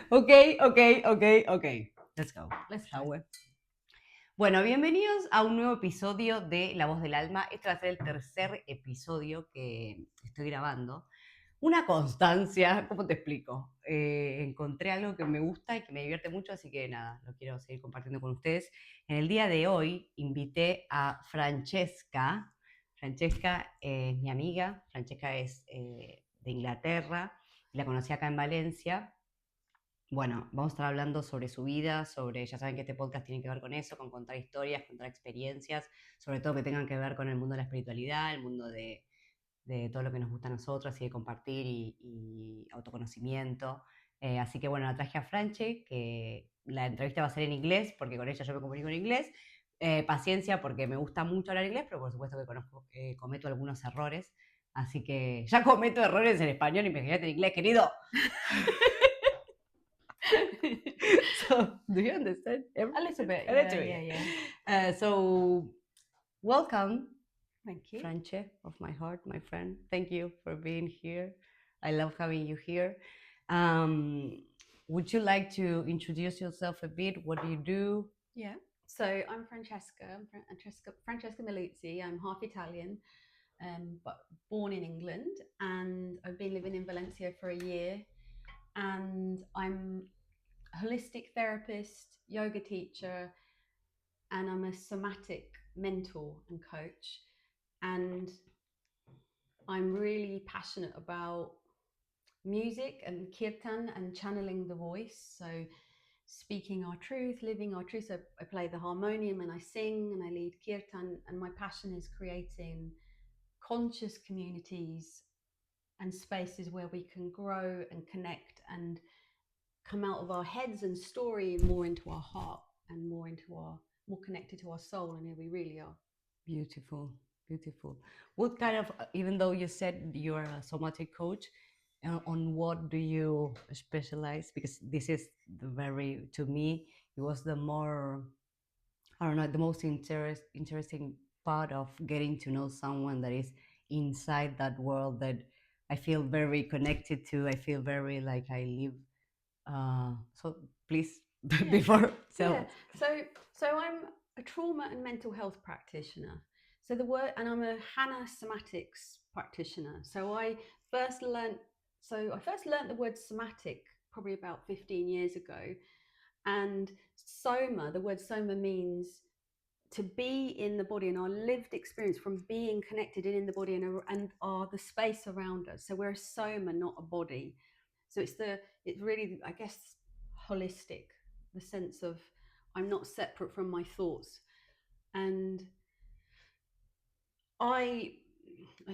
Ok. Let's go. Let's Shall go. we? Bueno, bienvenidos a un nuevo episodio de La Voz del Alma. Este va a ser el tercer episodio que estoy grabando. Una constancia, ¿cómo te explico? Encontré algo que me gusta y que me divierte mucho, así que nada, lo quiero seguir compartiendo con ustedes. En el día de hoy invité a Francesca. Francesca es mi amiga. Francesca es de Inglaterra. La conocí acá en Valencia. Bueno, vamos a estar hablando sobre su vida, ya saben que este podcast tiene que ver con eso, con contar historias, contar experiencias, sobre todo que tengan que ver con el mundo de la espiritualidad, el mundo de todo lo que nos gusta a nosotros y de compartir y autoconocimiento. Así que bueno, la traje a Franche, que la entrevista va a ser en inglés, porque con ella yo me comunico en inglés. Paciencia, porque me gusta mucho hablar inglés, pero por supuesto que cometo algunos errores. Así que ya cometo errores en español, imagínate en inglés, querido. So, do you understand everything? A little bit, A little bit. yeah. So, welcome, Thank you. Franche, of my heart, my friend. Thank you for being here. I love having you here. Would you like to introduce yourself a bit? What do you do? Yeah. So I'm Francesca. Francesca Miluzzi. I'm half Italian, but born in England, and I've been living in Valencia for a year. And I'm a holistic therapist, yoga teacher, and I'm a somatic mentor and coach. And I'm really passionate about music and kirtan and channeling the voice. So speaking our truth, living our truth. So I play the harmonium and I sing and I lead kirtan. And my passion is creating conscious communities and spaces where we can grow and connect and come out of our heads and story and more into our heart and more connected to our soul and who we really are. Beautiful, beautiful. What kind of, even though you said you're a somatic coach, on what do you specialize? Because this is to me, it was the more, I don't know, the most interesting part of getting to know someone that is inside that world that I feel very connected to. I feel very like I live. So please, before, Yeah. So I'm a trauma and mental health practitioner. So I'm a Hana somatics practitioner. So I first learned the word somatic probably about 15 years ago. And the word soma means to be in the body, and our lived experience from being connected in the body and are the space around us. So we're a soma, not a body. So it's really, I guess, holistic, the sense of I'm not separate from my thoughts. And I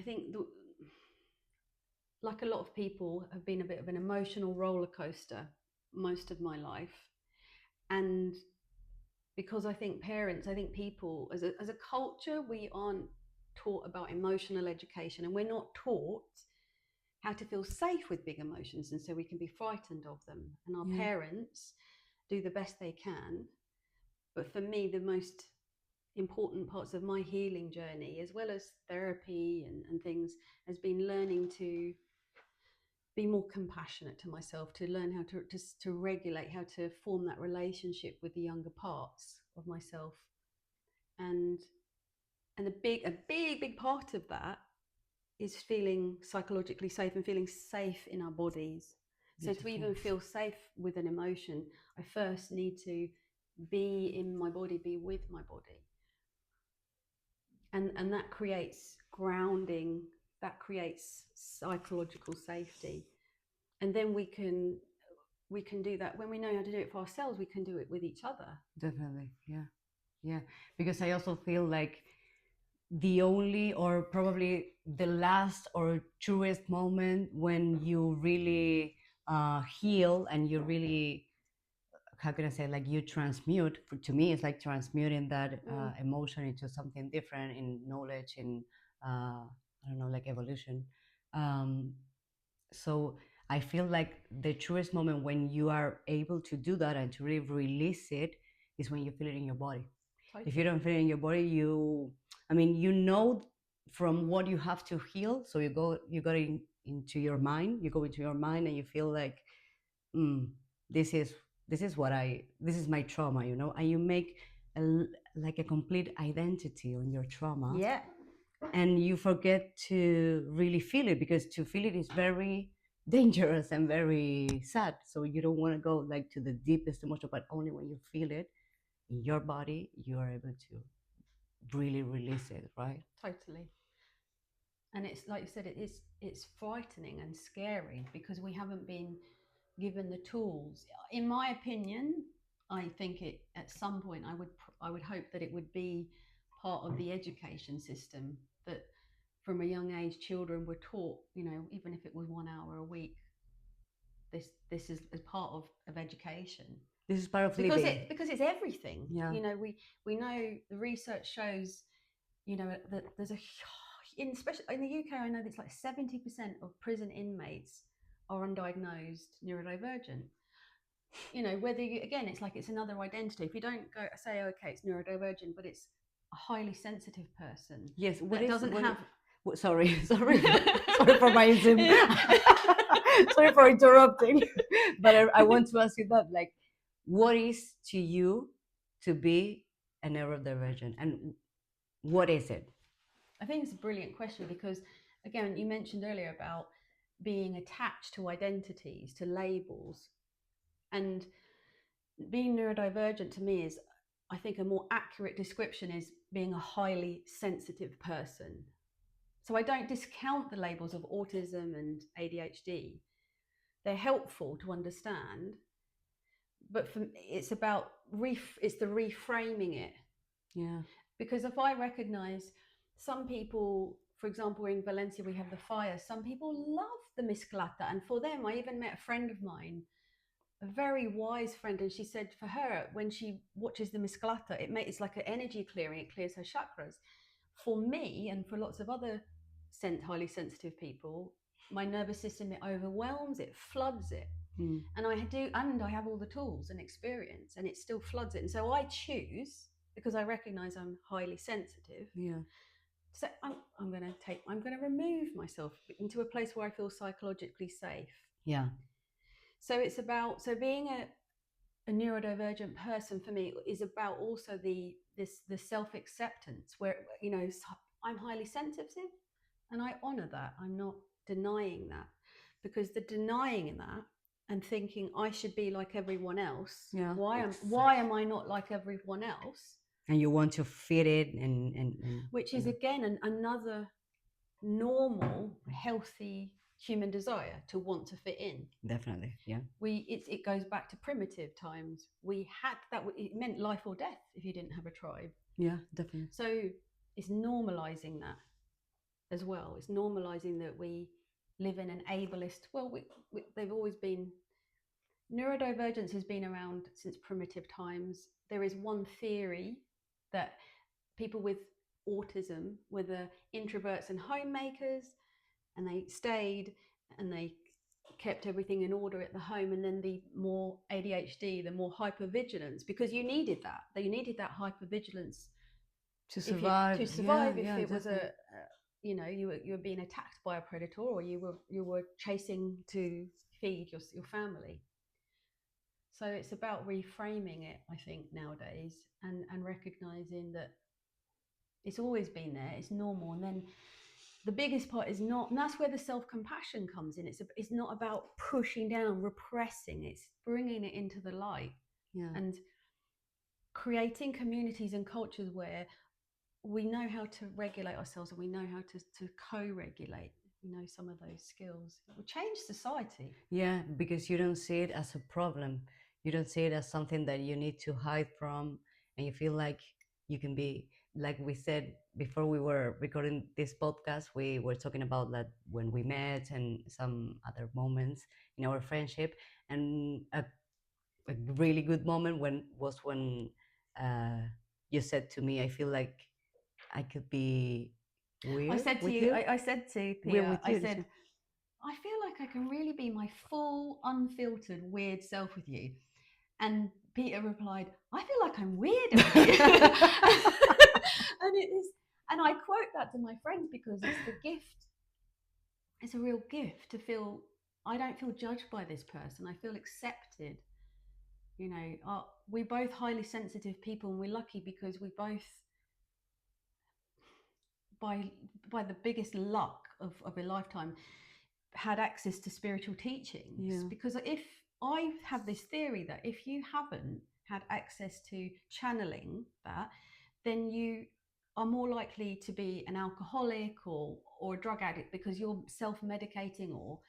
think like a lot of people, have been a bit of an emotional roller coaster most of my life. And because I think people, as a culture, we aren't taught about emotional education, and we're not taught how to feel safe with big emotions, and so we can be frightened of them. And our parents do the best they can. But for me, the most important parts of my healing journey, as well as therapy and things, has been learning to be more compassionate to myself, to learn how to regulate, how to form that relationship with the younger parts of myself. And a big part of that is feeling psychologically safe and feeling safe in our bodies. Beautiful. So to even feel safe with an emotion, I first need to be in my body, be with my body. And that creates grounding, that creates psychological safety. And then we can do that. When we know how to do it for ourselves, we can do it with each other. Definitely, yeah. Because I also feel like the only or probably the last or truest moment when you really heal and you really, how can I say, like you transmute. To me, it's like transmuting that emotion into something different in knowledge, in I don't know, like evolution. So I feel like the truest moment when you are able to do that and to really release it is when you feel it in your body. Totally. If you don't feel it in your body, you know from what you have to heal. So you go into your mind, and you feel like this is my trauma, and you make like a complete identity on your trauma. Yeah. And you forget to really feel it, because to feel it is very dangerous and very sad. So you don't want to go like to the deepest emotion, but only when you feel it in your body, you are able to really release it, right? Totally. And it's like you said, it's frightening and scary because we haven't been given the tools. In my opinion, I think it at some point I would hope that it would be part of the education system, that from a young age children were taught, even if it was 1 hour a week, this is part of education. This is part of because living. because it's everything. Yeah. We know the research shows, that there's especially in the UK, I know it's like 70% of prison inmates are undiagnosed neurodivergent. Whether again, it's like it's another identity. If you don't go say, okay, it's neurodivergent, but it's a highly sensitive person. Yes, sorry sorry for my sorry for interrupting. But I want to ask you that, like, what is to you to be a neurodivergent, and what is it? I think it's a brilliant question because, again, you mentioned earlier about being attached to identities, to labels. And being neurodivergent to me is, I think, a more accurate description is being a highly sensitive person. So I don't discount the labels of autism and ADHD. They're helpful to understand, but it's about it's the reframing it. Yeah. Because if I recognize some people, for example, in Valencia we have the fire, some people love the misclata, and for them, I even met a friend of mine, a very wise friend, and she said for her, when she watches the misclata, it's like an energy clearing, it clears her chakras. For me, and for lots of other highly sensitive people, my nervous system, it overwhelms, it floods it. And I have all the tools and experience, and it still floods it. And so I choose, because I recognize I'm highly sensitive. Yeah. So I'm going to remove myself into a place where I feel psychologically safe. Yeah. So it's about, being a neurodivergent person for me is about also the self-acceptance, where, I'm highly sensitive and I honor that. I'm not denying that, because the denying that and thinking I should be like everyone else. Yeah. Why am I not like everyone else? And you want to fit it, and which is again another normal, healthy human desire to want to fit in. Definitely, yeah. It goes back to primitive times. We had that. It meant life or death if you didn't have a tribe. Yeah, definitely. So it's normalizing that as well. It's normalizing that we live in an ableist. Well, they've always been. Neurodivergence has been around since primitive times. There is one theory that people with autism were the introverts and homemakers, and they stayed and they kept everything in order at the home. And then the more ADHD, the more hypervigilance, because you needed that. You needed that hypervigilance to survive. If it was you were being attacked by a predator, or you were chasing to feed your family. So it's about reframing it, I think, nowadays, and recognizing that it's always been there, it's normal. And then the biggest part is not, and that's where the self-compassion comes in. It's not about pushing down, repressing, it's bringing it into the light. Yeah. And creating communities and cultures where we know how to regulate ourselves, and we know how to co-regulate, some of those skills. It will change society. Yeah, because you don't see it as a problem. You don't see it as something that you need to hide from, and you feel like you can be, like we said before we were recording this podcast, we were talking about that when we met and some other moments in our friendship. And a really good moment when you said to me, I feel like I could be weird. I said to you, I said to Pia, I said, I feel like I can really be my full, unfiltered, weird self with you. And Peter replied, I feel like I'm weird with you. And it is, and I quote that to my friends because it's the gift. It's a real gift to feel I don't feel judged by this person. I feel accepted. You know, we're both highly sensitive people, and we're lucky because we both, by the biggest luck of a lifetime, had access to spiritual teachings. Yeah. Because if I have this theory that if you haven't had access to channeling that, then you are more likely to be an alcoholic or a drug addict because you're self-medicating or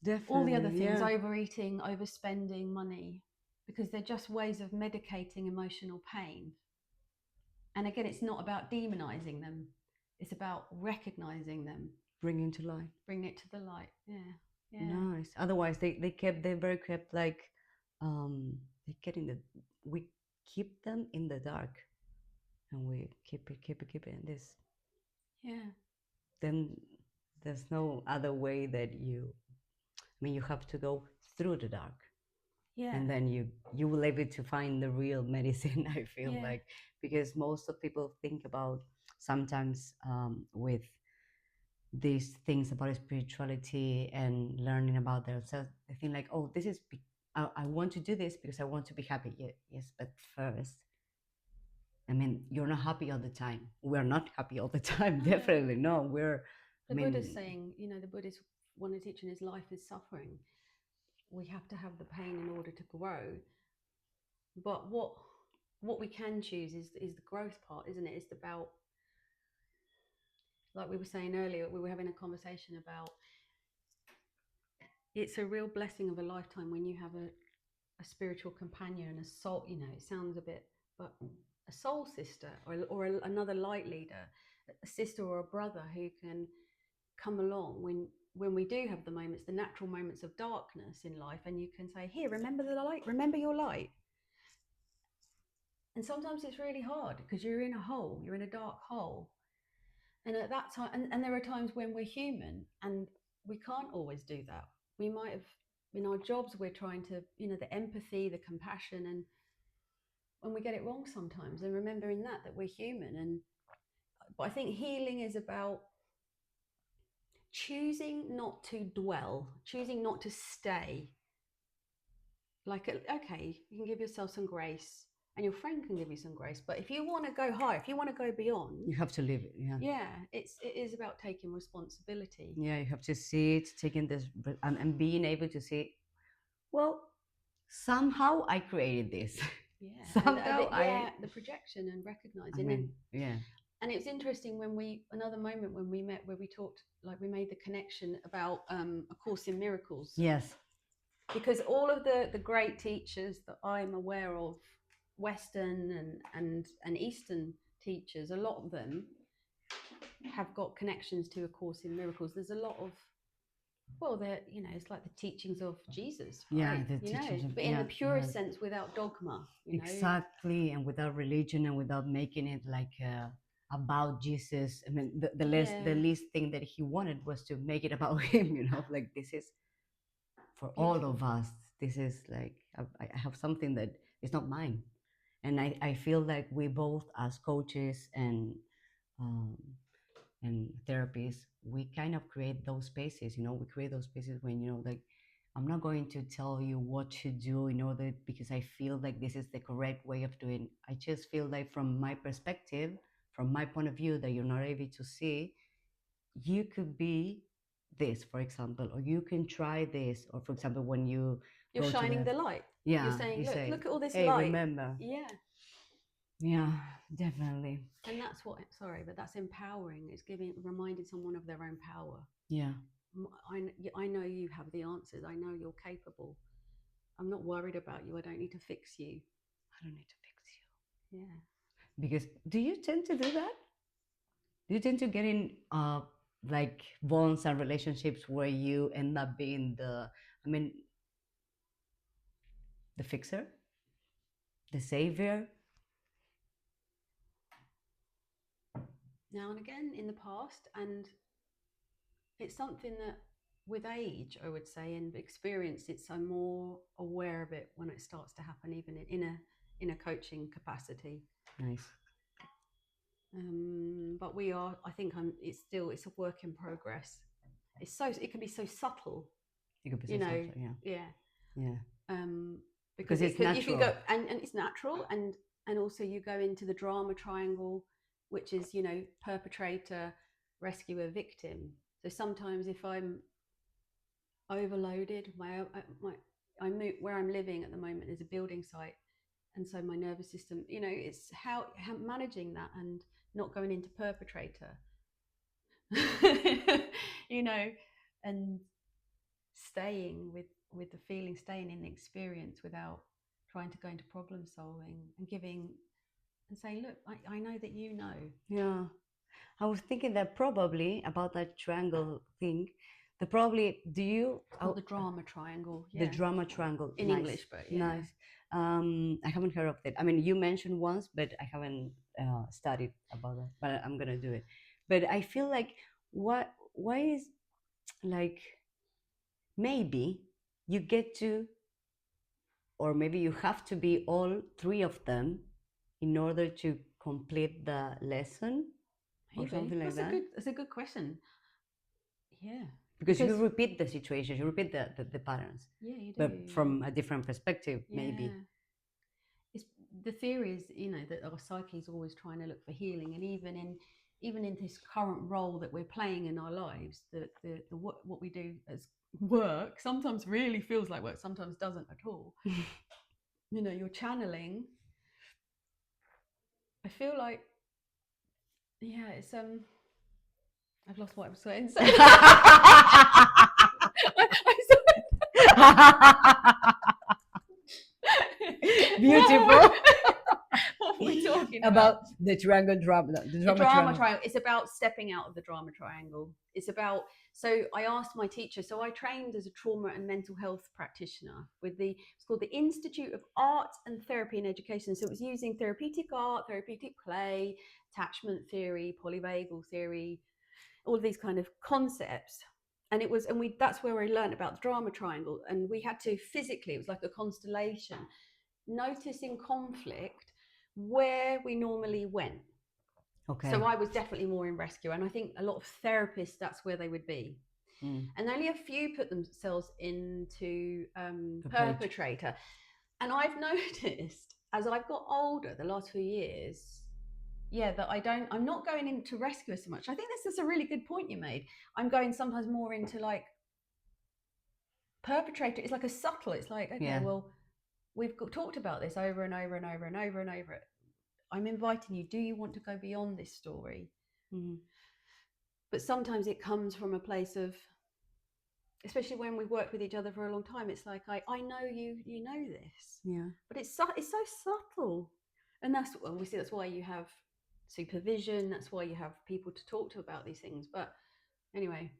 Definitely, all the other things, yeah. overeating, overspending money, because they're just ways of medicating emotional pain. And again, it's not about demonizing them. It's about recognizing them. Bring it to light. Bring it to the light. Yeah. Yeah. Nice. Otherwise, they very kept like, they get in the, we keep them in the dark, and we keep it in this. Yeah. Then there's no other way that you, I mean, you have to go through the dark. Yeah. And then you will able to find the real medicine, I feel Yeah. like, because most of people think about sometimes with these things about spirituality and learning about themselves, they think like, oh, this is I want to do this because I want to be happy. Yes, but first, I mean, you're not happy all the time. We're not happy all the time. No. Definitely no. We're the Buddha's saying, you know, the Buddhist one of teaching is life is suffering. We have to have the pain in order to grow. But what we can choose is the growth part, isn't it? It's about, like we were saying earlier, we were having a conversation about, it's a real blessing of a lifetime when you have a spiritual companion, a soul, you know, it sounds a bit, but a soul sister or another light leader, a sister or a brother who can come along when we do have the moments, the natural moments of darkness in life, and you can say, here, remember the light, remember your light. And sometimes it's really hard because you're in a hole, you're in a dark hole. And at that time, and there are times when we're human and we can't always do that. We might have, in our jobs, we're trying to, you know, the empathy, the compassion, and when we get it wrong sometimes, and remembering that we're human. And but I think healing is about choosing not to dwell, choosing not to stay. Like, okay, you can give yourself some grace, and your friend can give you some grace. But if you want to go high, if you want to go beyond, you have to live it. Yeah. Yeah, it is about taking responsibility. Yeah, you have to see it, taking this, and being able to see, well, somehow I created this. Yeah, somehow the projection and recognizing. I mean, yeah. And it was interesting when another moment when we met where we talked, like we made the connection about A Course in Miracles. Yes. Because all of the great teachers that I'm aware of, Western and Eastern teachers, a lot of them have got connections to A Course in Miracles. There's a lot of, well, they're, you know, it's like the teachings of Jesus, right? Yeah, the you know, teachings of, but in the purest sense, without dogma. You know? Exactly, and without religion and without making it like about Jesus. I mean, the least thing that he wanted was to make it about him. You know, like this is for all of us. This is like I have something that is not mine, and I feel like we both as coaches and therapists, we kind of create those spaces. You know, we create those spaces when, you know, like, I'm not going to tell you what to do in order because I feel like this is the correct way of doing. I just feel like from my perspective, from my point of view, that you're not able to see, you could be this, for example, or you can try this, or for example, when you're shining the light. Yeah, you're saying, look at all this hey, light. Remember. Yeah, definitely. And that's what, sorry, but that's empowering. It's reminding someone of their own power. Yeah. I know you have the answers. I know you're capable. I'm not worried about you. I don't need to fix you. I don't need to fix you. Yeah. Because do you tend to do that? Do you tend to get in like bonds and relationships where you end up being the fixer, the savior? Now and again in the past, and it's something that with age, I would say, and experience, I'm more aware of it when it starts to happen, even in a coaching capacity. Nice. But I think it's a work in progress. It can be so subtle. It could be you so know, subtle, yeah. yeah. Because it's you can natural. go, and it's natural, and also you go into the drama triangle, which is, you know, perpetrator, rescuer, victim. So sometimes if I'm overloaded, I move, where I'm living at the moment is a building site, and so my nervous system, you know, it's how managing that and not going into perpetrator, you know, and staying with the feeling, staying in the experience without trying to go into problem solving and giving and saying, look, I know that you know. Yeah. I was thinking that probably about that triangle thing. The probably do you It's called the drama triangle. the drama triangle in nice. English, but yeah. Nice. I haven't heard of it. I mean, you mentioned once, but I haven't studied about that. But I'm gonna do it. But I feel like why is like maybe you get to, or maybe you have to be all three of them in order to complete the lesson or Maybe. something like that. That's a good question. Yeah. Because you repeat the situations, you repeat the patterns, Yeah, you do. but from a different perspective, maybe. It's, the theory is, you know, that our psyche is always trying to look for healing, and even in this current role that we're playing in our lives, the what we do as work sometimes really feels like work, sometimes doesn't at all. You know, you're channeling. I feel like, yeah, it's I've lost what I was saying. So Beautiful. What were we talking about? The triangle drama. The drama triangle. It's about stepping out of the drama triangle. It's about, so I asked my teacher, so I trained as a trauma and mental health practitioner with it's called the Institute of Art and Therapy in Education. So it was using therapeutic art, therapeutic play, attachment theory, polyvagal theory, all of these kind of concepts. And that's where we learned about the drama triangle. And we had to physically, it was like a constellation, notice in conflict where we normally went. Okay. So I was definitely more in rescue, and I think a lot of therapists, that's where they would be. And only a few put themselves into perpetrator. And I've noticed as I've got older, the last few years, that I'm not going into rescue so much. I think this is a really good point you made. I'm going sometimes more into like perpetrator. It's like a subtle, it's like, okay, well, we've talked about this over and over and over and over and over. I'm inviting you. Do you want to go beyond this story? But sometimes it comes from a place of, especially when we've worked with each other for a long time, it's like, I know you know this. Yeah. But it's so subtle. And that's why you have supervision. That's why you have people to talk to about these things. But anyway.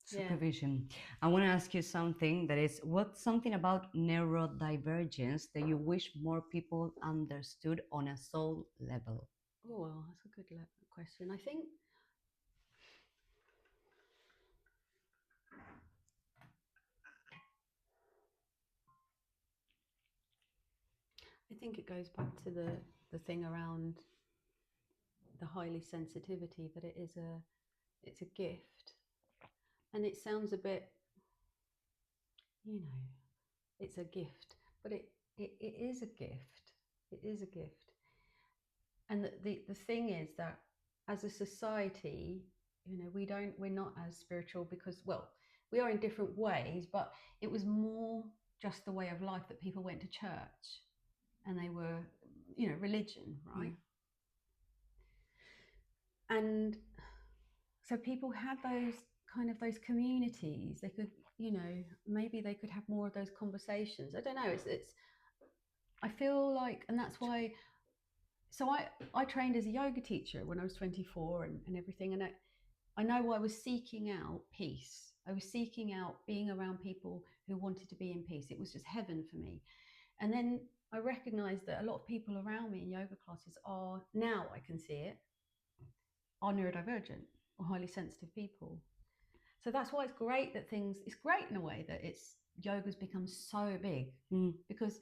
Supervision. I want to ask you something that is, what's something about neurodivergence that you wish more people understood on a soul level? Oh, well, that's a good question. I think it goes back to the thing around the highly sensitivity, that it's a gift. And it sounds a bit, you know, it's a gift, but it is a gift. It is a gift. And the thing is that as a society, you know, we're not as spiritual because, well, we are in different ways, but it was more just the way of life that people went to church and they were, you know, religion, right? And so people had those communities. They could, you know, maybe they could have more of those conversations. I don't know. It's I feel like, and that's why. So I trained as a yoga teacher when I was 24 and everything, and I know I was seeking out peace. I was seeking out being around people who wanted to be in peace. It was just heaven for me. And then I recognized that a lot of people around me in yoga classes are, now I can see it, are neurodivergent or highly sensitive people. So that's why it's great that it's great in a way that yoga's become so big, because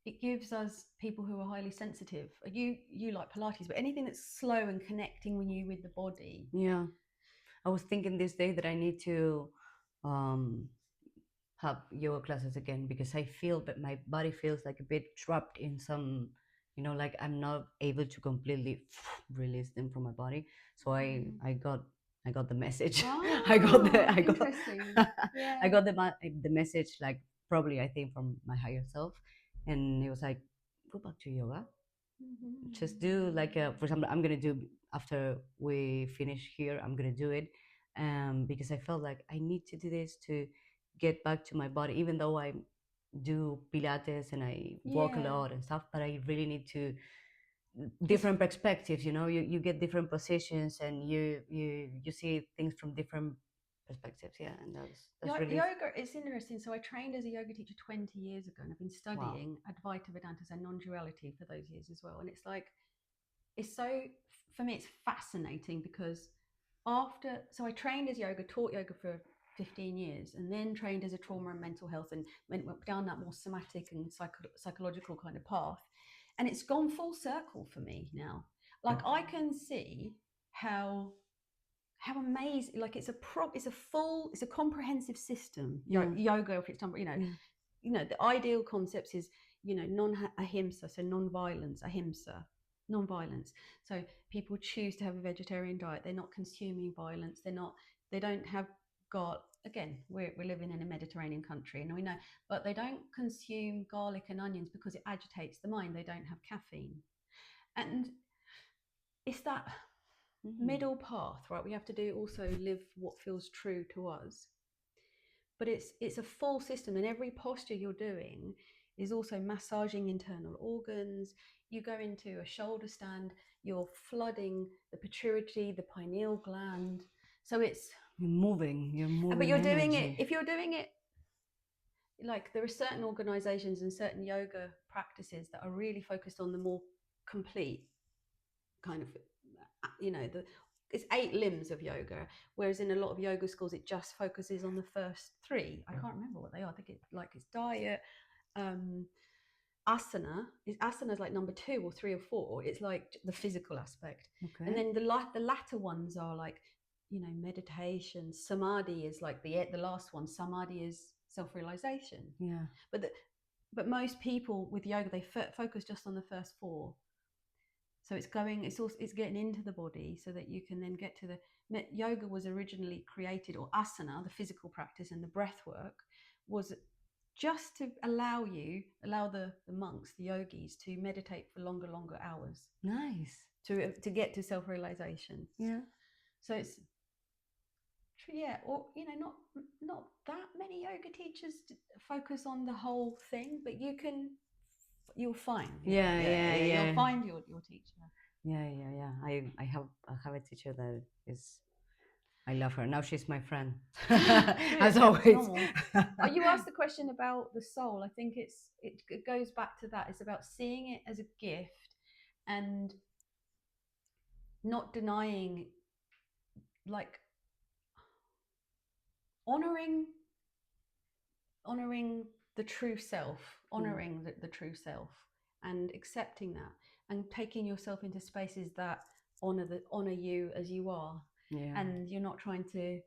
it gives us people who are highly sensitive. You like Pilates, but anything that's slow and connecting with the body. Yeah. I was thinking this day that I need to have yoga classes again, because I feel that my body feels like a bit trapped in some, like I'm not able to completely release them from my body. So I got the message. I got the Ah, interesting. Yeah. I got the message, like, probably I think from my higher self, and it was like, go back to yoga. Just do like for example, I'm gonna do, after we finish here, I'm gonna do it, because I felt like I need to do this to get back to my body, even though I do pilates and I walk a Yeah. lot and stuff, but I really need to Just different perspectives. You get different positions, and you see things from different perspectives. Yeah, and that's really yoga is interesting. So I trained as a yoga teacher 20 years ago, and I've been wow. studying Advaita Vedanta and non-duality for those years as well. And it's like, it's so, for me, it's fascinating because so I trained as yoga, taught yoga for 15 years, and then trained as a trauma and mental health, and went down that more somatic and psychological kind of path. And it's gone full circle for me now. Like, I can see how amazing, like, it's a comprehensive system. Yoga, for example, the ideal concepts is, non-ahimsa, so non-violence, ahimsa, non-violence. So people choose to have a vegetarian diet. They're not consuming violence. They don't have again, we're living in a Mediterranean country, and we know, but they don't consume garlic and onions because it agitates the mind. They don't have caffeine. And it's that middle path, right? We have to also live what feels true to us. But it's a full system, and every posture you're doing is also massaging internal organs. You go into a shoulder stand, you're flooding the pituitary, the pineal gland. So You're moving but you're energy. doing it, if you're doing it, like, there are certain organizations and certain yoga practices that are really focused on the more complete kind of, it's 8 limbs of yoga, whereas in a lot of yoga schools it just focuses on the first 3. I can't remember what they are. I think it's diet, asana is like number 2 or 3 or 4. It's like the physical aspect. Okay. And then the latter ones are like, meditation. Samadhi is like the last one. Samadhi is self-realization. Yeah. But most people with yoga, they focus just on the first 4. So it's getting into the body so that you can then get to yoga was originally created, or asana, the physical practice, and the breath work was just to allow the monks, the yogis, to meditate for longer hours. Nice. To get to self-realization. Yeah. So it's, or not that many yoga teachers focus on the whole thing, but you'll find. You'll find your teacher. Yeah. I have a teacher that is, I love her. Now she's my friend. As always. You asked the question about the soul. I think it goes back to that. It's about seeing it as a gift and not denying, like, honoring the true self, honoring the true self, and accepting that, and taking yourself into spaces that honor you as you are. Yeah. And you're not trying to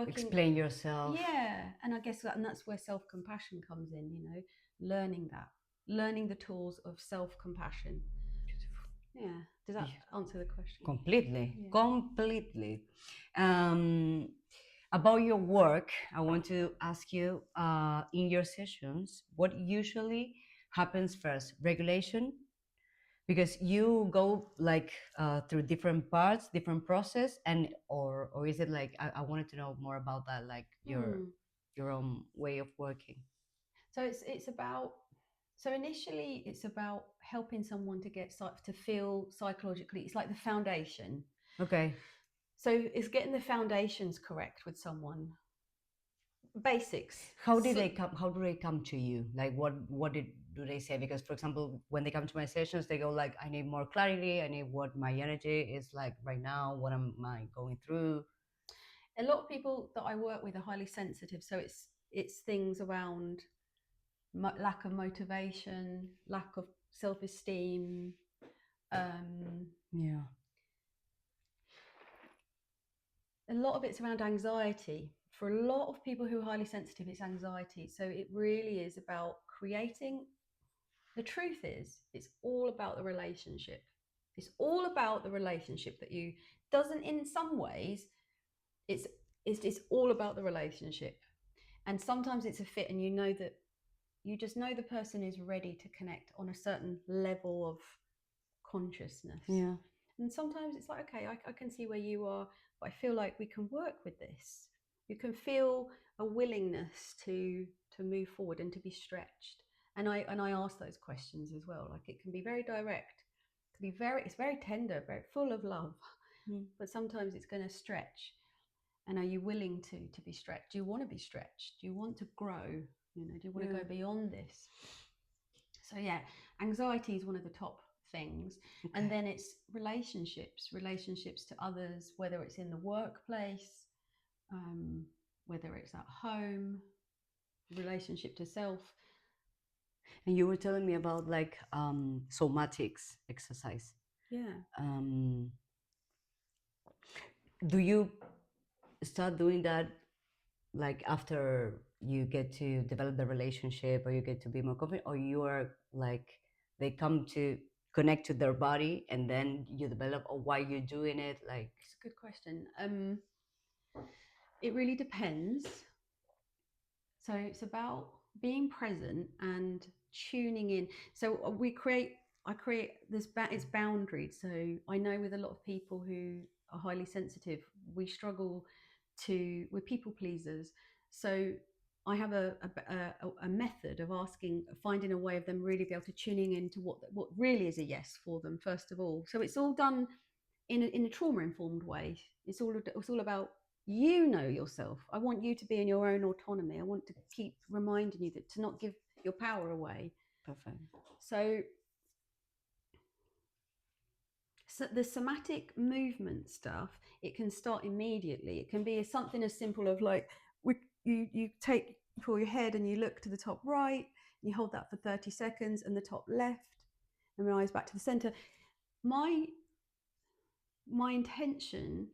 explain yourself. Yeah. And I guess that's where self-compassion comes in, learning the tools of self-compassion. Beautiful. Yeah. Does that answer the question? Completely. About your work, I want to ask you, in your sessions, what usually happens first? Regulation? Because you go like through different parts, different process, and or is it like, I wanted to know more about that, like your own way of working. So it's about, so initially it's about helping someone to feel psychologically. It's like the foundation. Okay. So it's getting the foundations correct with someone. Basics. How do they come to you? Like, what do they say? Because, for example, when they come to my sessions, they go like, I need more clarity. I need what my energy is like right now. What am I going through? A lot of people that I work with are highly sensitive. So it's things around lack of motivation, lack of self-esteem. Yeah. A lot of it's around anxiety for a lot of people who are highly sensitive, it's anxiety. So it really is about creating. The truth is, it's all about the relationship. It's all about the relationship that you doesn't, in some ways, it's all about the relationship. And sometimes it's a fit, and you know that you just know the person is ready to connect on a certain level of consciousness. Yeah. And sometimes it's like, okay, I can see where you are, but I feel like we can work with this. You can feel a willingness to move forward and to be stretched. And I ask those questions as well. Like, it can be very direct, it's very tender, very full of love, but sometimes it's going to stretch. And are you willing to be stretched? Do you want to be stretched? Do you want to grow? Do you want to go beyond this? So yeah, anxiety is one of the top things. Okay. And then it's relationships to others, whether it's in the workplace, whether it's at home, relationship to self. And you were telling me about like somatics exercise. Yeah. Do you start doing that like after you get to develop the relationship, or you get to be more confident, or you are like they come to connect to their body and then you develop, or why you're doing it? Like, it's a good question. It really depends. So it's about being present and tuning in. So I create this, it's boundaries. So I know with a lot of people who are highly sensitive, we struggle we're people pleasers. So I have a method of finding a way of them really be able to tuning into what really is a yes for them, first of all. So it's all done in a trauma informed way. It's all about, you know yourself. I want you to be in your own autonomy. I want to keep reminding you that to not give your power away. Perfect. So the somatic movement stuff, it can start immediately. It can be something as simple of like, you pull your head and you look to the top right, and you hold that for 30 seconds, and the top left, and rise back to the center. My intention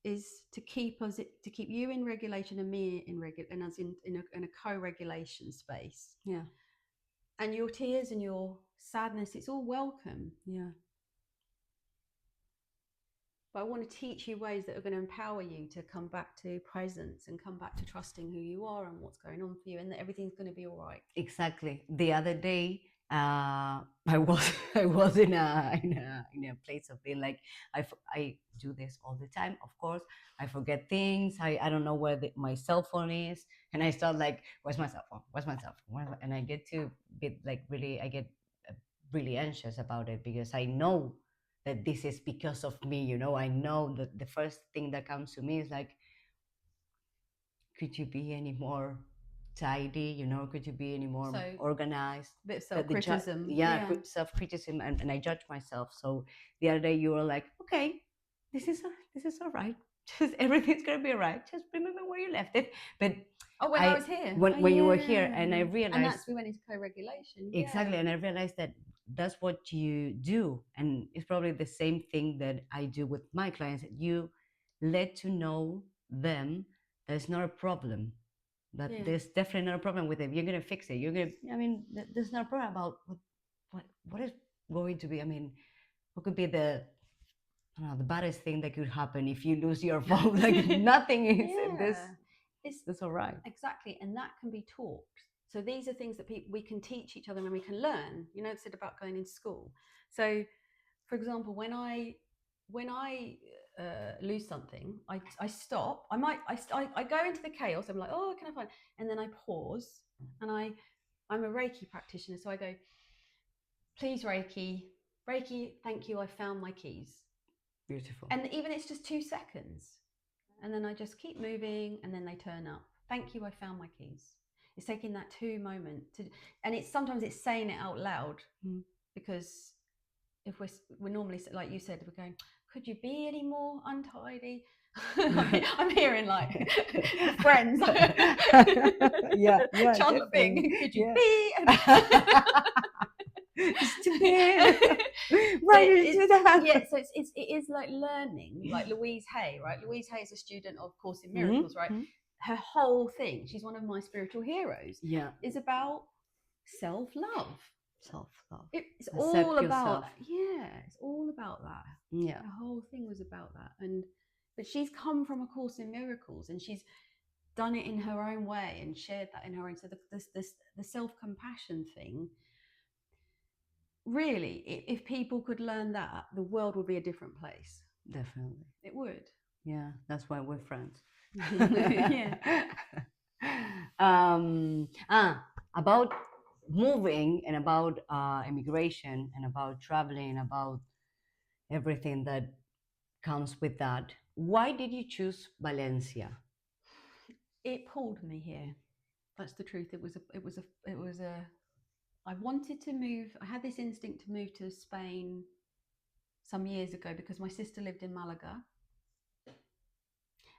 is to keep you in regulation and me and us in a co-regulation space. Yeah. And your tears and your sadness, it's all welcome. Yeah. But I want to teach you ways that are going to empower you to come back to presence and come back to trusting who you are and what's going on for you, and that everything's going to be all right. Exactly. The other day, I was in a place of being like, I do this all the time. Of course, I forget things. I don't know where my cell phone is, and I start like, where's my cell phone? And I get to be like I get really anxious about it, because I know that this is because of me. I know that the first thing that comes to me is like, could you be any more tidy? Could you be any more organized? A bit of self-criticism. Self-criticism, and I judge myself. So the other day you were like, okay, this is all right. Just everything's gonna be all right. Just remember where you left it. But when I was here, when you were here, and I realized, and that's we went into co-regulation. Exactly, and I realized that that's what you do, and it's probably the same thing that I do with my clients. You let to know them that it's not a problem. That there's definitely not a problem with it. You're gonna fix it. There's no problem about what is going to be. What could be the baddest thing that could happen if you lose your phone? Like, nothing is. That's all right. Exactly, and that can be taught. So these are things that we can teach each other and we can learn. It's about going into school. So, for example, when I lose something, I stop. I go into the chaos. I'm like, oh, can I find? And then I pause, and I'm a Reiki practitioner, so I go, please, Reiki, thank you, I found my keys. Beautiful. And even it's just 2 seconds, and then I just keep moving, and then they turn up. Thank you, I found my keys. It's taking that 2 moment and sometimes it's saying it out loud, because if we're normally, like you said, we're going, could you be any more untidy? I'm hearing like Friends. yeah, Chandler Bing, could you be? Why did you do that? Yeah, so it is like learning, like Louise Hay, right? Louise Hay is a student of Course in Miracles, right? her whole thing, she's one of my spiritual heroes, is about self-love. Self-love. It's Accept all about, yourself. it's all about that. Yeah. The whole thing was about that. But she's come from A Course in Miracles, and she's done it in her own way and shared that in her own. So the self-compassion thing, really, if people could learn that, the world would be a different place. Definitely. It would. Yeah, that's why we're friends. Yeah. About moving and about immigration and about traveling, about everything that comes with that. Why did you choose Valencia? It pulled me here. That's the truth. I wanted to move. I had this instinct to move to Spain some years ago because my sister lived in Malaga,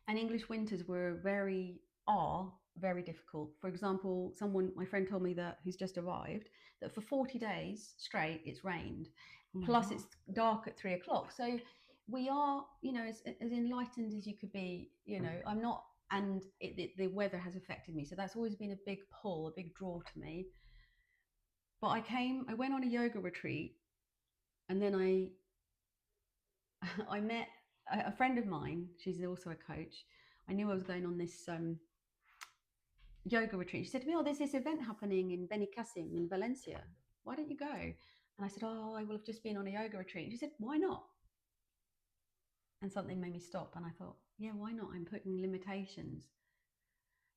and English winters were very difficult. For example, my friend told me that, who's just arrived, that for 40 days straight it's rained. Plus it's dark at 3 o'clock. So we are, as enlightened as you could be, I'm not, and the weather has affected me. So that's always been a big pull, a big draw to me. But I went on a yoga retreat, and then I met a friend of mine. She's also a coach. I knew I was going on this yoga retreat. She said to me, "Oh, there's this event happening in Benicassim in Valencia. Why don't you go?" And I said, "Oh, I will have just been on a yoga retreat." And she said, "Why not?" And something made me stop, and I thought, yeah, why not? I'm putting limitations.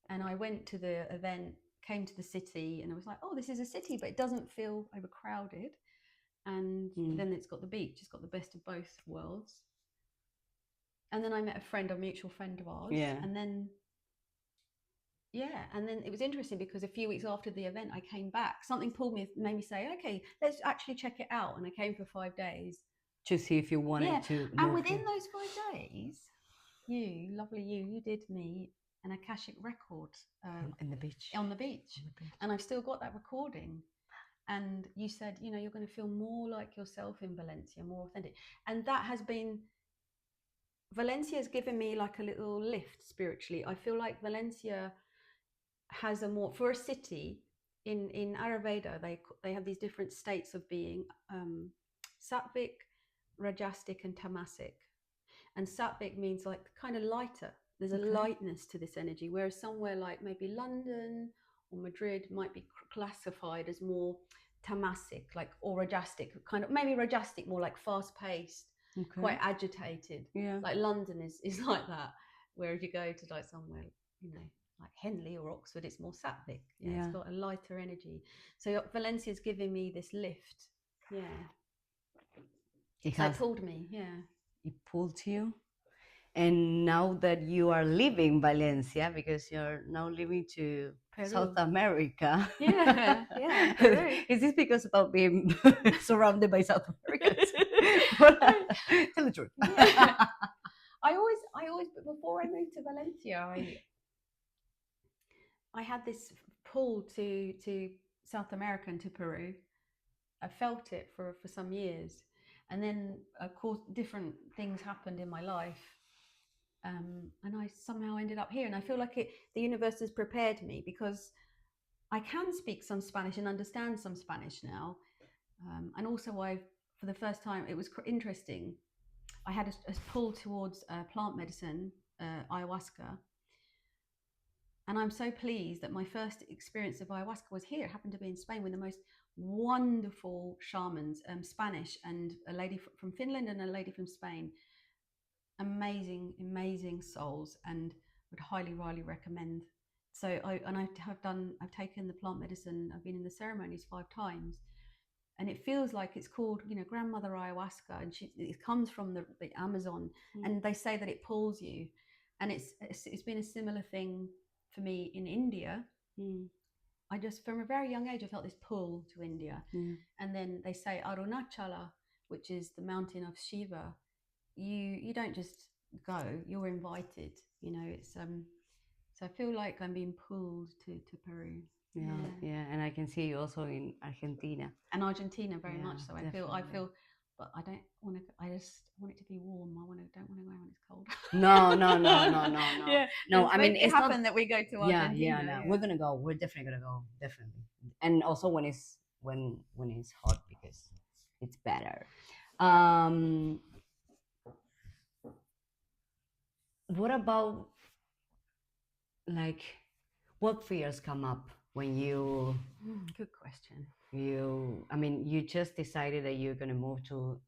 And I went to the event, came to the city, and I was like, oh, this is a city, but it doesn't feel overcrowded. And then it's got the beach. It's got the best of both worlds. And then I met a mutual friend of ours. Yeah. And then it was interesting because a few weeks after the event, I came back. Something made me say, okay, let's actually check it out. And I came for 5 days. To see if you wanted to. And within those 5 days, you did me an Akashic record on the beach. On the beach. And I've still got that recording. And you said, you're going to feel more like yourself in Valencia, more authentic. And that has been, Valencia has given me like a little lift spiritually. I feel like Valencia has a more, for a city, in Ayurveda, they have these different states of being, sattvic, rajasic, and tamasic. And sattvic means like kind of lighter. There's a lightness to this energy, whereas somewhere like maybe London or Madrid might be classified as more tamasic, like, or rajasic, kind of, maybe rajasic, more like fast-paced, quite agitated. Yeah. Like London is like that. Where if you go to like somewhere, like Henley or Oxford, it's more sattvic. Yeah, it's got a lighter energy. So Valencia's giving me this lift. Yeah. It pulled me. Yeah. It pulled you. And now that you are leaving Valencia, because you're now living to Peru. South America. Yeah. Peru. Is this because about being surrounded by South Americans? Tell the truth. Yeah. I always, before I moved to Valencia, I had this pull to South America and to Peru. I felt it for some years. And then, of course, different things happened in my life. And I somehow ended up here. And I feel like the universe has prepared me, because I can speak some Spanish and understand some Spanish now. And also for the first time, it was interesting. I had a pull towards plant medicine, ayahuasca. And I'm so pleased that my first experience of ayahuasca was here. It happened to be in Spain with the most wonderful shamans, Spanish, and a lady from Finland and a lady from Spain. Amazing souls, and would highly recommend. So I've taken the plant medicine. I've been in the ceremonies 5 times, and it feels like it's called, grandmother ayahuasca, and it comes from the Amazon. And they say that it pulls you, and it's been a similar thing for me in India. I just, from a very young age, I felt this pull to India. And then they say Arunachala, which is the mountain of Shiva. You don't just go, you're invited. It's so I feel like I'm being pulled to Peru. Yeah, and I can see you also in Argentina. And Argentina very much so. Definitely. I feel but I don't want to. I just want it to be warm. Don't want to go when it's cold. No. Yeah, No, I mean, make it it's happen not. that we go to Yeah, Argentina. no. We're gonna go. We're definitely gonna go. Definitely. And also when it's hot, because it's better. What about, like, what fears come up when Good question. I mean, you just decided that you're gonna move to,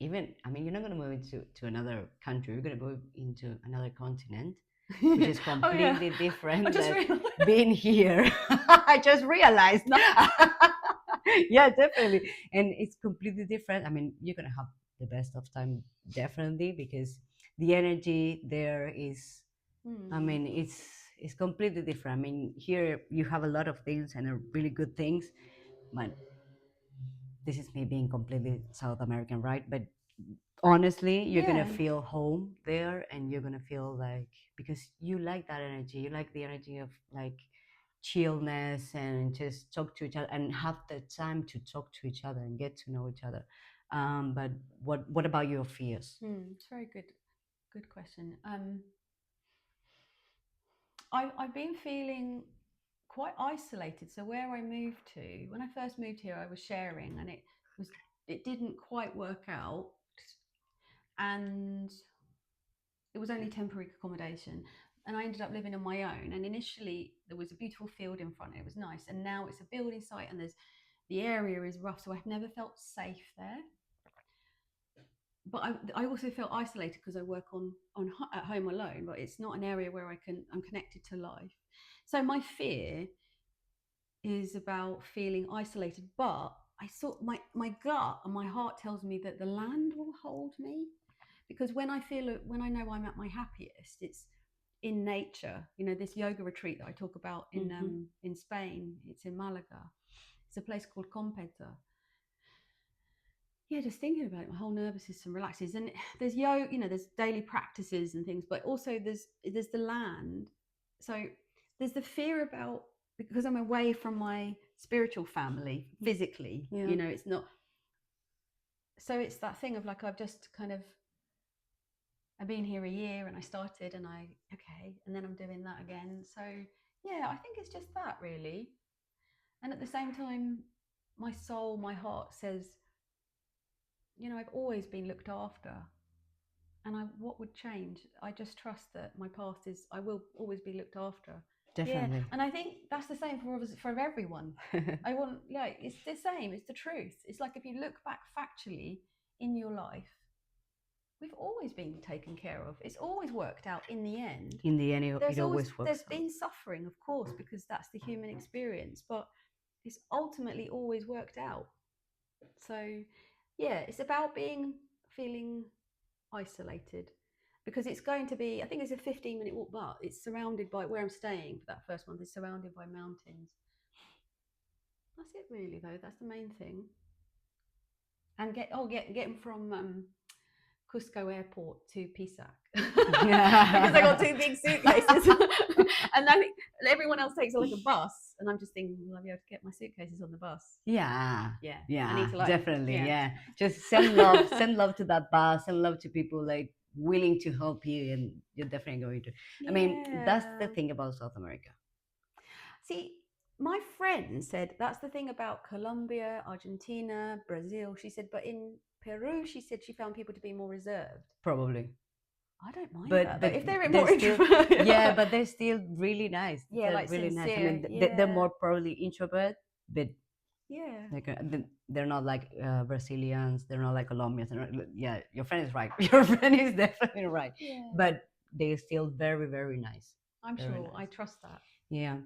even, I mean, you're not gonna move to another country. You're gonna move into another continent, which is completely different than being here. I just realized. Yeah, definitely. And it's completely different. I mean, you're gonna have the best of time, definitely, because the energy there is, I mean, it's completely different. I mean, here you have a lot of things and are really good things, but this is me being completely South American, right? But honestly, you're gonna feel home there, and you're gonna feel like, because you like that energy, you like the energy of, like, chillness, and just talk to each other and have the time to talk to each other and get to know each other. But what about your fears? It's a very good question. I've been feeling quite isolated. So where I moved to, when I first moved here, I was sharing, and it didn't quite work out, and it was only temporary accommodation. And I ended up living on my own. And initially, there was a beautiful field in front. It was nice. And now it's a building site, and the area is rough. So I've never felt safe there. But I also feel isolated because I work at home alone. But it's not an area where I'm connected to life. So my fear is about feeling isolated. But I saw my gut and my heart tells me that the land will hold me, because when I know I'm at my happiest, it's in nature. You know, this yoga retreat that I talk about in Spain, it's in Malaga. It's a place called Competa. Yeah, just thinking about it, my whole nervous system relaxes. And there's yoga, there's daily practices and things, but also there's the land. So there's the fear about, because I'm away from my spiritual family physically, it's not. So it's that thing of, like, I've been here a year, and I started, and and then I'm doing that again. So yeah, I think it's just that, really. And at the same time, my soul, my heart says, I've always been looked after, and what would change? I just trust that my past I will always be looked after. Definitely. Yeah, and I think that's the same for everyone. It's the same. It's the truth. It's like, if you look back factually in your life, we've always been taken care of. It's always worked out in the end. In the end, it always works There's out. been suffering, of course, because that's the human experience, but it's ultimately always worked out. So yeah, it's about feeling isolated, because it's going to be, I think it's a 15-minute walk, but it's surrounded by, where I'm staying for that first month, is surrounded by mountains. That's it, really, though. That's the main thing. And getting from Cusco Airport to Pisac, because I got two big suitcases, and I think everyone else takes like a bus, and I'm just thinking, will I be able to get my suitcases on the bus? Yeah. I need to, definitely. Yeah. Just send love to that bus, send love to people, like, willing to help you, and you're definitely going to. I mean, that's the thing about South America. See, my friend said that's the thing about Colombia, Argentina, Brazil. She said, but in Peru, she said she found people to be more reserved. Probably. I don't mind that. But if they're more introverted, yeah, but they're still really nice. Yeah, they're like really sincere. nice. I mean, they're more probably introvert, but yeah, like, they're not like Brazilians. They're not like Colombians. Yeah, your friend is right. Your friend is definitely right. Yeah. But they're still very, very nice. I'm Very sure. nice. I trust that. Yeah.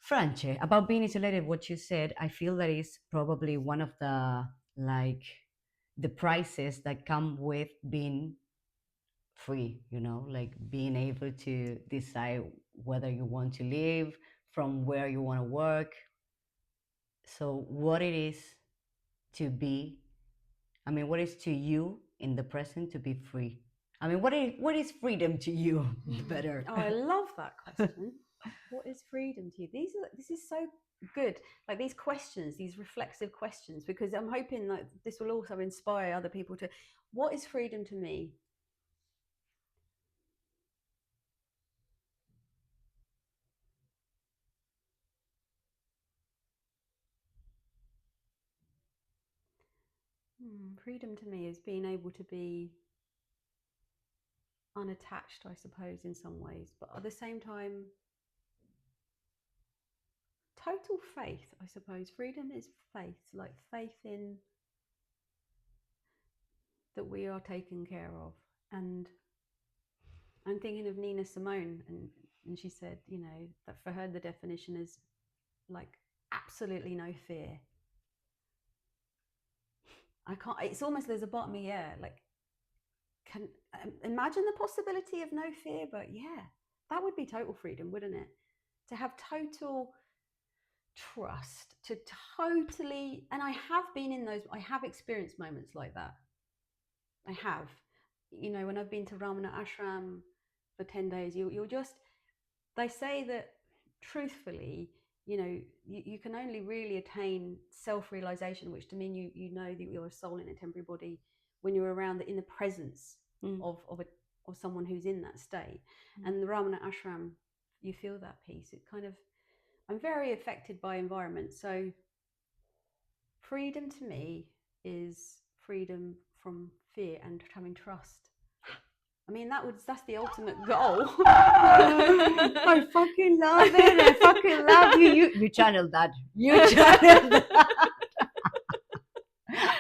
Franche, about being isolated, what you said, I feel that is probably one of the prices that come with being free, like being able to decide whether you want to live, from where you want to work. So what it is to be, I mean, what is to you in the present to be free? I mean, what is freedom to you? Better. Oh, I love that question. What is freedom to you? This is so good. Like these questions, these reflexive questions, because I'm hoping that this will also inspire other people to. What is freedom to me? Freedom to me is being able to be unattached, I suppose, in some ways, but at the same time, total faith, I suppose. Freedom is faith, like faith in that we are taken care of. And I'm thinking of Nina Simone, and she said, you know, that for her the definition is like absolutely no fear. I can't. It's almost there's a part of me, yeah, like can imagine the possibility of no fear, but yeah, that would be total freedom, wouldn't it? To have total trust, to totally, and I have been in those. I have experienced moments like that. I have, you know, when I've been to Ramana Ashram for 10 days, you'll just. They say that truthfully, you know, you can only really attain self-realization, which to mean you know that you're a soul in a temporary body when you're around in the presence of someone who's in that state. And the Ramana Ashram, you feel that peace. It kind of, I'm very affected by environment. So freedom to me is freedom from fear and having trust. I mean, that's the ultimate goal. I fucking love it. I fucking love you. You channeled that. You channeled that.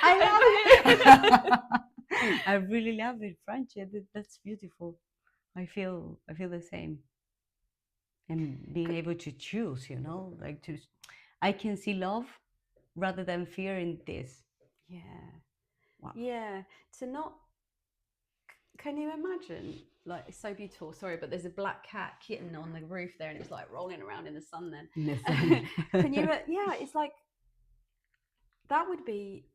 I love it. I really love it, Francia. That's beautiful. I feel the same. And being able to choose, you know, like I can see love rather than fear in this. Yeah. Wow. Yeah. To not. Can you imagine? Like, it's so beautiful. Sorry, but there's a black cat kitten on the roof there, and it's like rolling around in the sun. Then, in the sun. Can you? Yeah, it's like that would be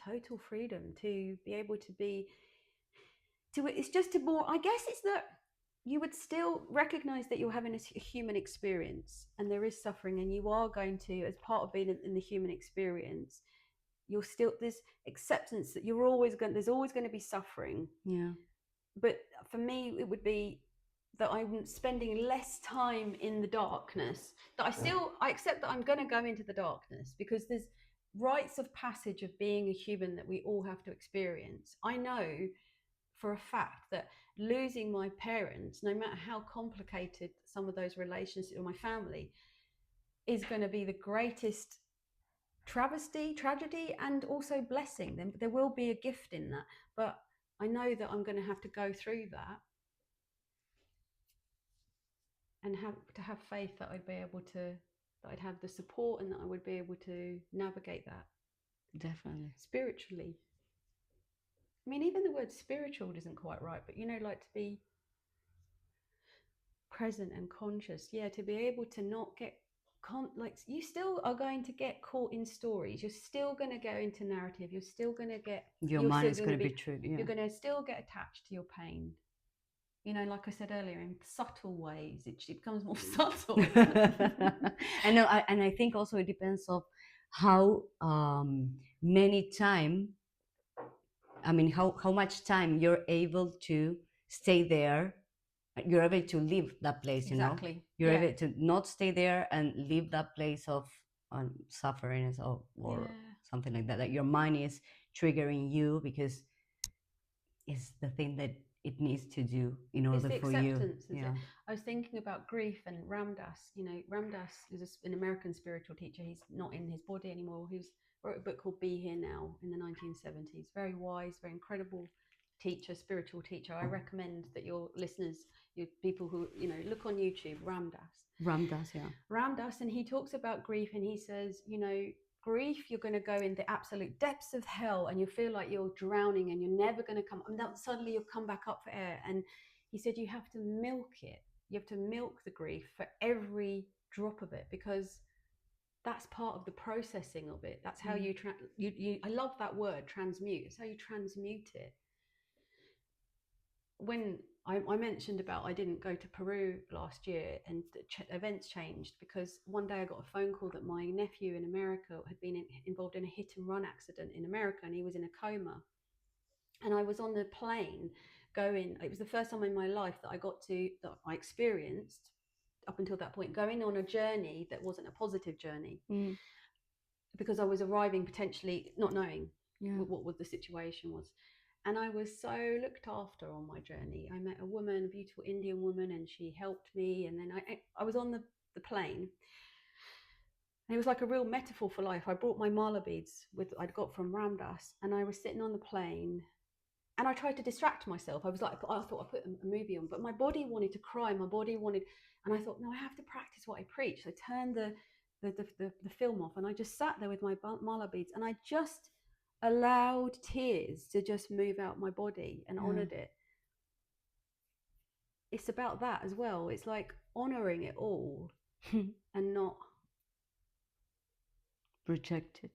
total freedom to be able to be. To it's just to more. I guess it's that you would still recognize that you're having a human experience, and there is suffering, and you are going to, as part of being in the human experience, you're still there's acceptance that you're always going. There's always going to be suffering. Yeah. But for me, it would be that I'm spending less time in the darkness. That I accept that I'm going to go into the darkness because there's rites of passage of being a human that we all have to experience. I know for a fact that losing my parents, no matter how complicated some of those relationships or my family, is going to be the greatest tragedy, and also blessing. There will be a gift in that, but I know that I'm going to have to go through that and have faith that I'd be able to, that I'd have the support and that I would be able to navigate that. Definitely. Spiritually. I mean, even the word spiritual isn't quite right, but you know, like to be present and conscious. Yeah, to be able to not get like you still are going to get caught in stories. You're still going to go into narrative. You're still going to get your mind is going to be true. Yeah. You're going to still get attached to your pain. You know, like I said earlier, in subtle ways, it becomes more subtle. And I think also it depends of how many time. I mean, how much time you're able to stay there. You're able to leave that place. Exactly. You know, you're able to not stay there and leave that place of suffering or something like that. That your mind is triggering you because it's the thing that it needs to do in order for you. Yeah. I was thinking about grief and Ramdas. You know, Ramdas is an American spiritual teacher. He's not in his body anymore. He wrote a book called Be Here Now in the 1970s. Very wise, very incredible teacher, spiritual teacher. I recommend that your listeners, your people who, you know, look on YouTube, Ramdas, and he talks about grief, and he says, you know, grief, you're going to go in the absolute depths of hell and you feel like you're drowning and you're never going to come, and then suddenly you'll come back up for air. And he said you have to milk it. You have to milk the grief for every drop of it, because that's part of the processing of it. That's how you I love that word, transmute. It's how you transmute it. When I mentioned about I didn't go to Peru last year, and events changed because one day I got a phone call that my nephew in America had been involved in a hit and run accident in America, and he was in a coma. And I was on the plane going. It was the first time in my life that I experienced up until that point going on a journey that wasn't a positive journey, because I was arriving potentially not knowing what the situation was. And I was so looked after on my journey. I met a woman, a beautiful Indian woman, and she helped me. And then I was on the plane. And it was like a real metaphor for life. I brought my mala beads I'd got from Ramdas, and I was sitting on the plane, and I tried to distract myself. I was like, I thought I put a movie on, but my body wanted to cry. My body wanted, and I thought, no, I have to practice what I preach. So I turned the film off, and I just sat there with my mala beads, and I just allowed tears to just move out my body and honored it. It's about that as well. It's like honoring it all and not rejecting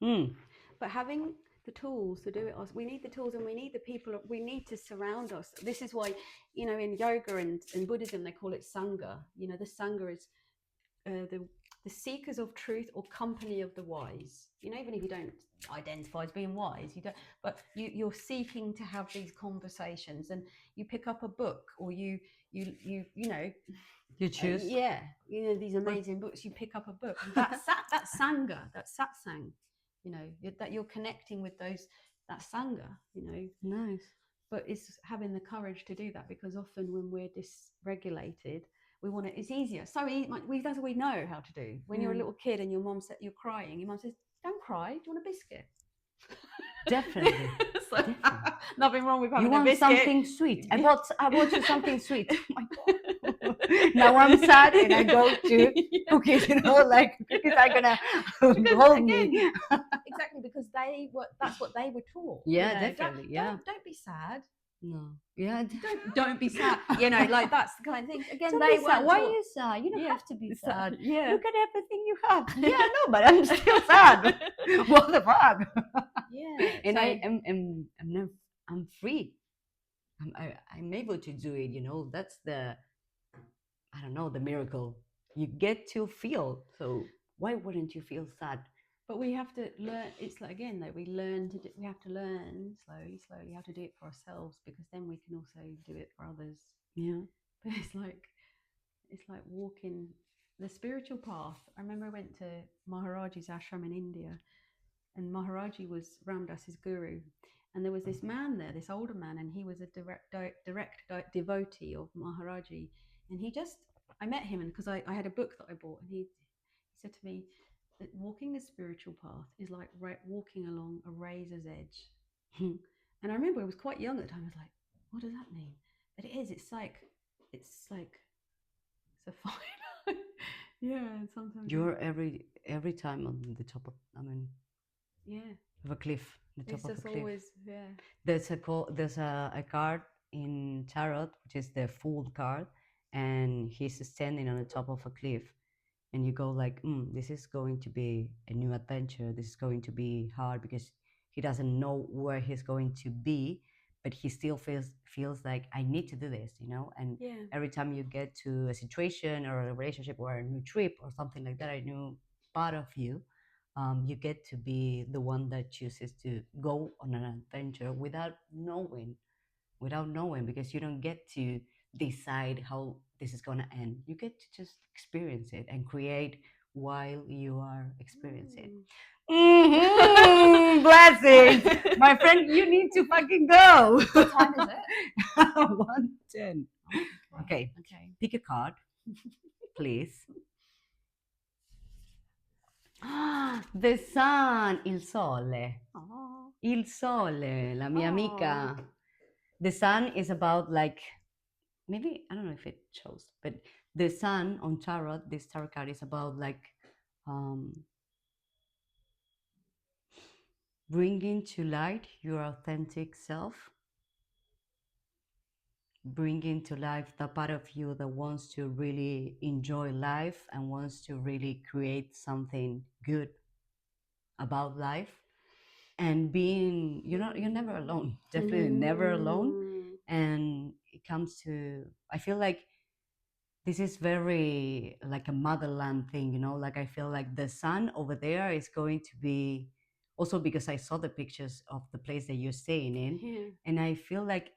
it. But having the tools to do it, we need the tools, and we need the people, we need to surround us. This is why, in yoga and Buddhism, they call it sangha. The sangha is the seekers of truth, or company of the wise. Even if you don't identify as being wise, but you're seeking to have these conversations, and you pick up a book, or you choose these amazing books. You pick up a book, and that sangha, that satsang, that you're connecting with that sangha. Nice. But it's having the courage to do that, because often when we're dysregulated, we want it's easier. That's what we know how to do. When you're a little kid and your mom said you're crying, your mom says, "Don't cry. Do you want a biscuit?" Definitely. Definitely. Nothing wrong with having you want a biscuit. Something sweet. I bought you something sweet. Oh my God. Now I'm sad, and I go to cookies. Like cookies are gonna hold me. Exactly, because that's what they were taught. Yeah, definitely. Don't be sad. No. Yeah. Don't be sad. Like that's the kind of thing. Again, don't they weren't. Why are you sad? You don't have to be sad. Look at everything you have. Yeah, no, but I'm still sad. What the fuck? Yeah. And I'm free. I'm able to do it. That's the the miracle. You get to feel. So why wouldn't you feel sad? But we have to learn. It's like, again, that we have to learn slowly how to do it for ourselves, because then we can also do it for others. Yeah. But it's like walking the spiritual path. I remember I went to Maharaji's ashram in India, and Maharaji was Ramdas's guru, and there was this man there, this older man, and he was a direct devotee of Maharaji, and I met him, and because I had a book that I bought, and he said to me that walking the spiritual path is like walking along a razor's edge. And I remember I was quite young at the time. I was like, what does that mean? But it is. It's a fine. Yeah, and sometimes you're every time on the top of of a cliff. The top it's of just a cliff. always There's a card in tarot, which is the Fool card, and he's standing on the top of a cliff, and you go like, this is going to be a new adventure. This is going to be hard, because he doesn't know where he's going to be, but he still feels like, I need to do this, and every time you get to a situation or a relationship or a new trip or something like that, a new part of you, you get to be the one that chooses to go on an adventure without knowing, because you don't get to decide how this is going to end. You get to just experience it and create while you are experiencing. Blessings. My friend, you need to fucking go. What time is it? 1:10. Okay. Pick a card, please. The sun, il sole. Oh. Il sole, la mia amica. The sun is about, like, maybe, I don't know if it shows, but the sun on tarot, this tarot card is about, like, bringing to light your authentic self, bringing to life the part of you that wants to really enjoy life and wants to really create something good about life. and being, you're never alone, definitely never alone. And it comes to, I feel like this is very like a motherland thing, like I feel like the sun over there is going to be, also because I saw the pictures of the place that you're staying in. Yeah. And I feel like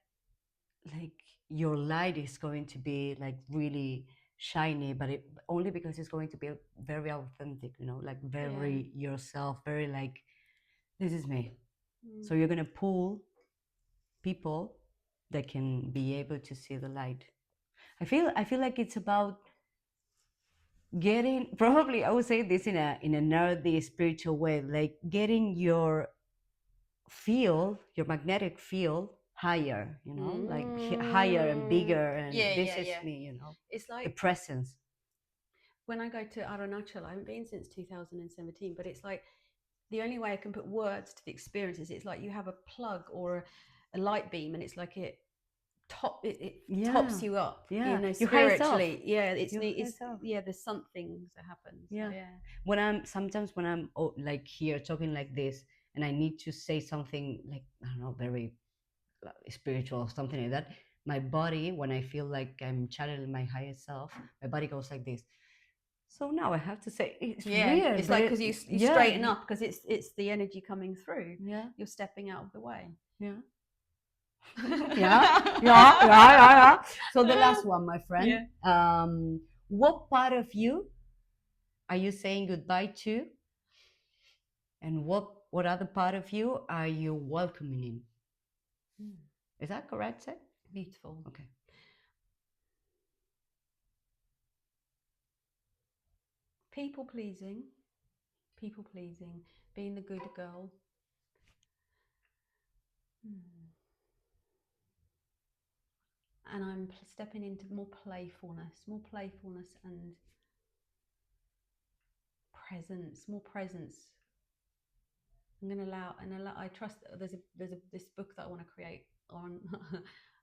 your light is going to be like really shiny, but only because it's going to be very authentic, like very yourself, very like, this is me. So you're going to pull people that can be able to see the light. I feel like it's about getting, probably I would say this in a nerdy spiritual way, like getting your magnetic field higher, like higher and bigger, and this is me, It's like the presence. when I go to Arunachal, I haven't been since 2017, but it's like the only way I can put words to the experience is it's like you have a plug or a light beam, and it's like it tops you up, spiritually. It's there's something that happens. When I'm like here talking like this, and I need to say something like, I don't know, very spiritual or something like that, my body, when I feel like I'm channeling my higher self, my body goes like this. So now I have to say, it's weird. It's like, because you straighten up, because it's the energy coming through. You're stepping out of the way. Yeah. So the last one, my friend. What part of you are you saying goodbye to, and what other part of you are you welcoming in? Is that correct, Seth? Beautiful. Okay. People pleasing, being the good girl. And I'm stepping into more playfulness and more presence. I'm going to allow, I trust there's this book that I want to create on,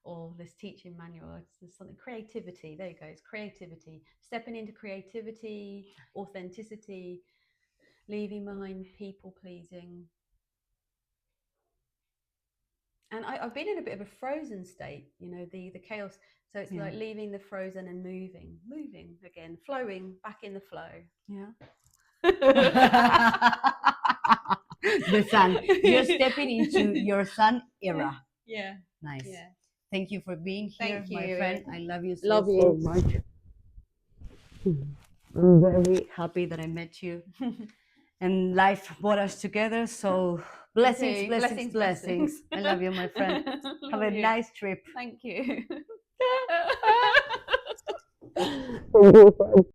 or this teaching manual. It's something, creativity. There you go. It's creativity. Stepping into creativity, authenticity, leaving behind people pleasing. And I've been in a bit of a frozen state, the chaos. So it's like leaving the frozen and moving again, flowing back in the flow. The sun. You're stepping into your sun era. Nice. Thank you for being here, my friend. I love you so much. I'm very happy that I met you. And life brought us together. So blessings. I love you, my friend. Have a nice trip. Thank you.